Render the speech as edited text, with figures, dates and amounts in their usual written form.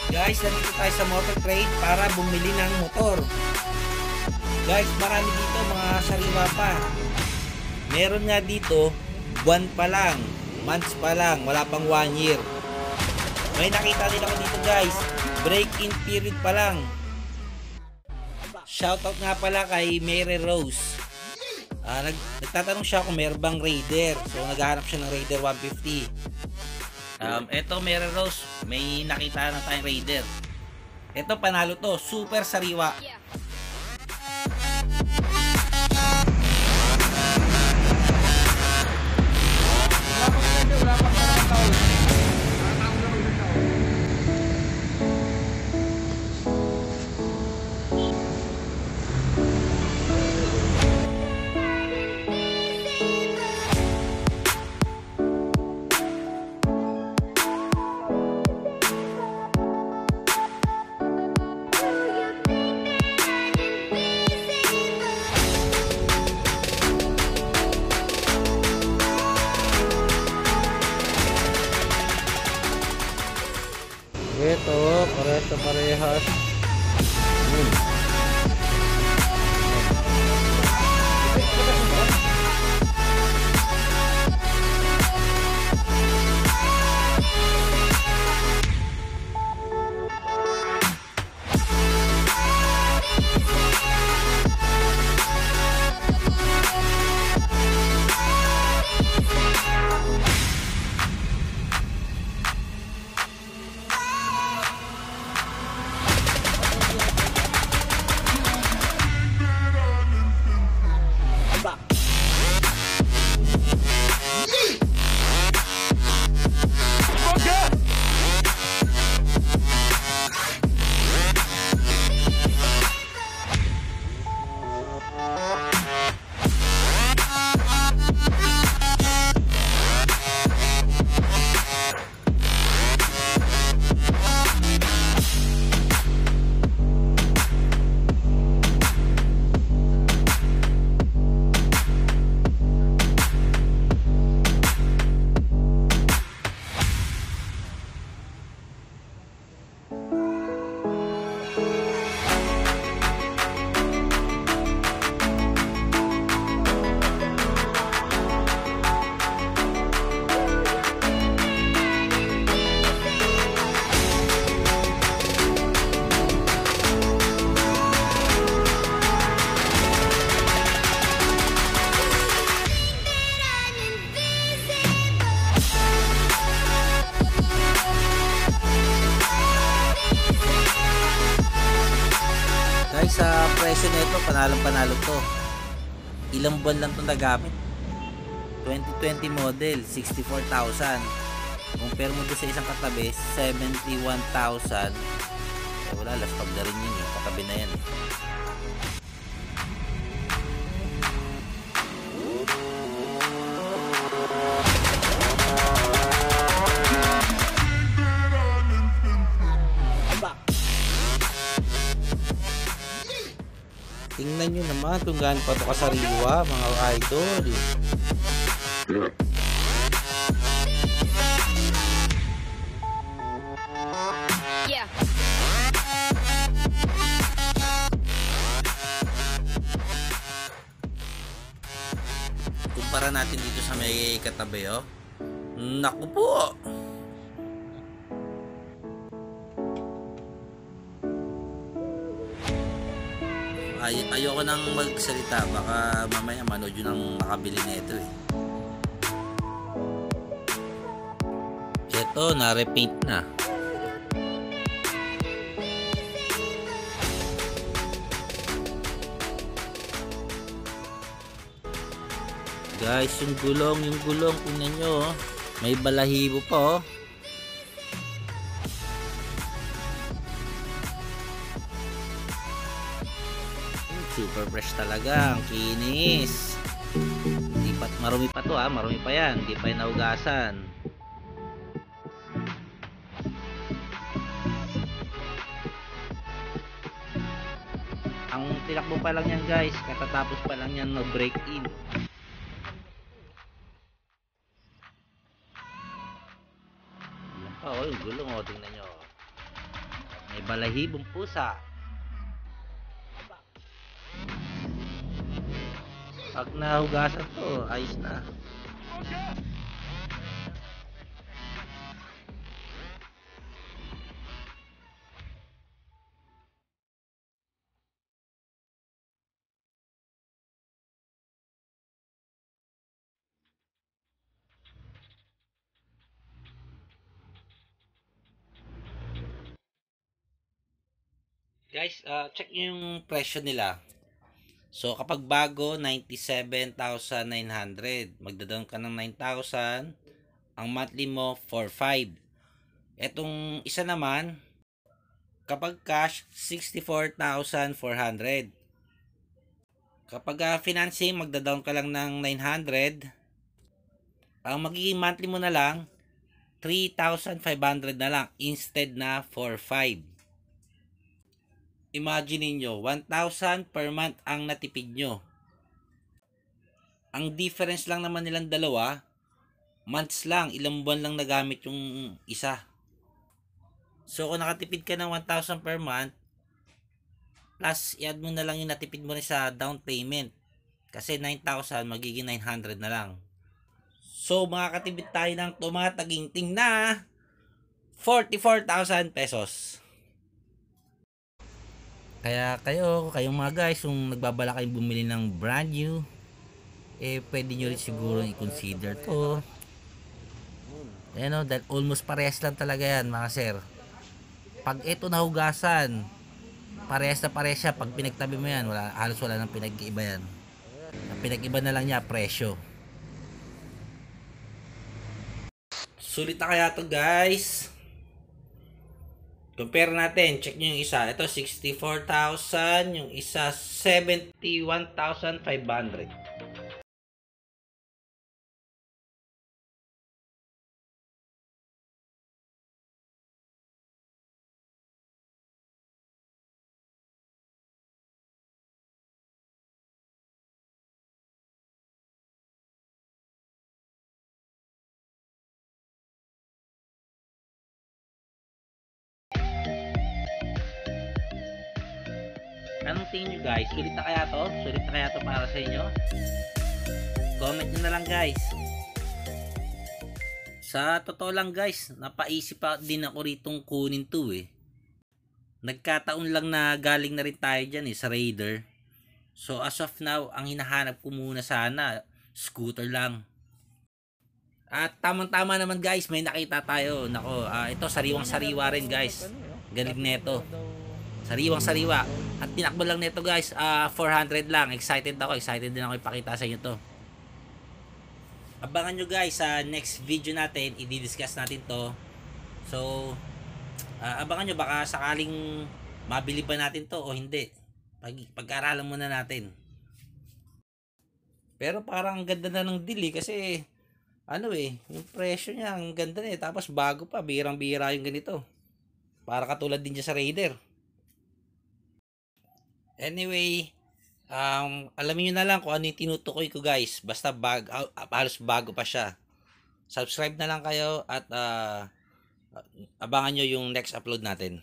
Guys, nandito tayo sa motor trade para bumili ng motor. Guys, marami dito mga sariwa pa. Meron nga dito, buwan pa lang, months pa lang, wala pang 1 year. May nakita din ako dito guys, break-in period pa lang. Shoutout nga pala kay Mary Rose. Nagtatanong siya kung meron bang Raider. So naghahanap siya ng Raider 150. Eto Mary Rose, may nakita na tayong Raider. Eto panalo to, super sariwa. Ito, parehas. Guys, sa presyo nito, panalo to. Ilang buwan lang to nagamit. 2020 model, 64,000. Compare mo doon sa isang katabi, 71,000. Wala, last pag na rin yun eh. Katabi na yan eh. Tingnan nyo naman kung gaano pa ito kasariwa mga idol. Yeah. Kumpara natin dito sa may katabi oh. Naku po. Ayoko nang magsalita, baka mamaya manood yun ang makabili nito eh. Ito, na-repaint na. Guys, yung gulong, tingnan nyo oh. May balahibo pa oh. Super fresh talaga, ang kinis. Hindi pa, marumi pa to ha, marumi pa yan, hindi pa yung naugasan. Ang tinakbo pa lang yan guys, katatapos pa lang yan mag-break in. Oh, yung gulong, oh, tingnan nyo. May balahibong pusa. Pag nahugasan to, ayos na. Guys, check nyo yung presyo nila. So, kapag bago, 97,900. Magda-down ka ng 9,000. Ang monthly mo, 4,500. Etong isa naman, kapag cash, 64,400. Kapag financing, magda-down ka lang ng 900. Ang magiging monthly mo na lang, 3,500 na lang instead na 4,500. Imagine niyo 1,000 per month ang natipid nyo. Ang difference lang naman nilang dalawa, months lang, ilang buwan lang nagamit yung isa. So kung nakatipid ka ng 1,000 per month, plus i-add mo na lang yung natipid mo rin sa down payment. Kasi 9,000 magiging 900 na lang. So makakatipid tayo ng tumataginting na 44,000 pesos. Kaya kayong mga guys, kung nagbabala kayong bumili ng brand new, pwede nyo rin siguro i-consider to. Dahil almost parehas lang talaga yan mga sir. Pag ito nahugasan, parehas na parehas siya. Pag pinagtabi mo yan, halos wala nang pinag-iba yan. Ang pinag-iba na lang niya, presyo. Sulit na kaya to guys. Compare natin, check nyo yung isa. Ito 64,000, yung isa 71,500. Anong tingin nyo guys? Sulit na kaya to? Sulit na kaya to para sa inyo? Comment nyo na lang guys. Sa totoo lang guys, napaisip pa din ako ritong kunin to eh. Nagkataon lang na galing na rin tayo dyan sa Raider. So as of now, ang hinahanap ko muna sana, scooter lang. At tamang-tama naman guys, may nakita tayo. Nako, ito sariwang-sariwa rin guys. Galing neto. Sariwang-sariwa. At tinakbo lang nito guys, 400 lang. Excited din ako ipakita sa inyo to. Abangan nyo guys sa next video natin, i-discuss natin to. So, abangan nyo, baka sakaling mabili ba natin to o hindi. Pag-aralan muna natin. Pero parang ang ganda na ng deal kasi yung presyo niya ang ganda na tapos bago pa, birang-bira yung ganito. Para katulad din dyan sa Raider. Anyway, alamin nyo na lang kung ano yung tinutukoy ko guys. Basta halos bago pa siya. Subscribe na lang kayo at abangan nyo yung next upload natin.